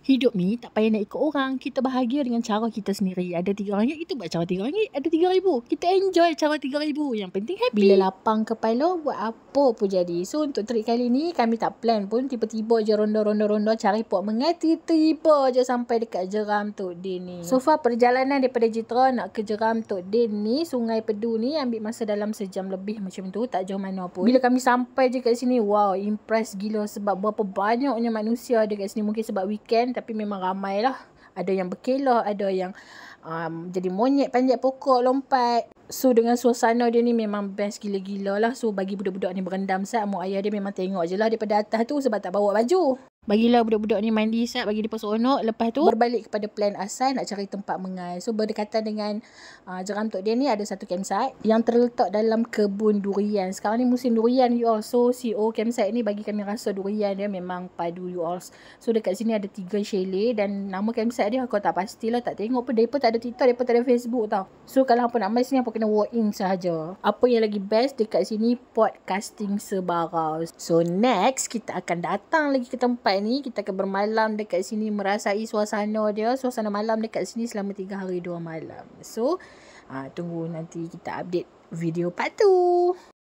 Hidup ni tak payah nak ikut orang. Kita bahagia dengan cara kita sendiri. Ada RM3, kita buat cara RM3. Ada RM3,000, kita enjoy cara RM3,000. Yang penting happy. Bila lapang kepala, buat apa pun jadi. So untuk trik kali ni, kami tak plan pun. Tiba-tiba je ronda-ronda cari pok mengai. Tiba je sampai dekat Jeram Tok Din ni. So far perjalanan daripada Jitra nak ke Jeram Tok Din ni, Sungai Pedu ni, ambil masa dalam sejam lebih macam tu. Tak jauh mana pun. Bila kami sampai je kat sini, wow, impress gila sebab berapa banyaknya manusia ada kat sini. Mungkin sebab weekend, tapi memang ramai lah. Ada yang berkelah, ada yang jadi monyet panjat pokok lompat. So dengan suasana dia ni memang best gila-gila lah. So bagi budak-budak ni berendam sat, mak ayah dia memang tengok je lah daripada atas tu sebab tak bawa baju. Bagilah budak-budak ni mandi sat, bagi dia seronok. Lepas tu berbalik kepada plan asal, nak cari tempat mengai. So berdekatan dengan Jeram Tok Din ni ada satu campsite yang terletak dalam kebun durian. Sekarang ni musim durian you all. So CEO campsite ni bagi kami rasa durian dia memang padu you all. So dekat sini ada 3 chalet dan nama campsite dia aku tak pastilah, tak tengok pun. Mereka tak ada TikTok, mereka tak ada Facebook tau. So kalau apa nak main sini, apa kena walk in sahaja. Apa yang lagi best dekat sini, podcasting sebarau. So next kita akan datang lagi ke tempat ni. Kita akan bermalam dekat sini, merasai suasana dia. Suasana malam dekat sini selama 3 hari 2 malam. So tunggu nanti kita update video part 2.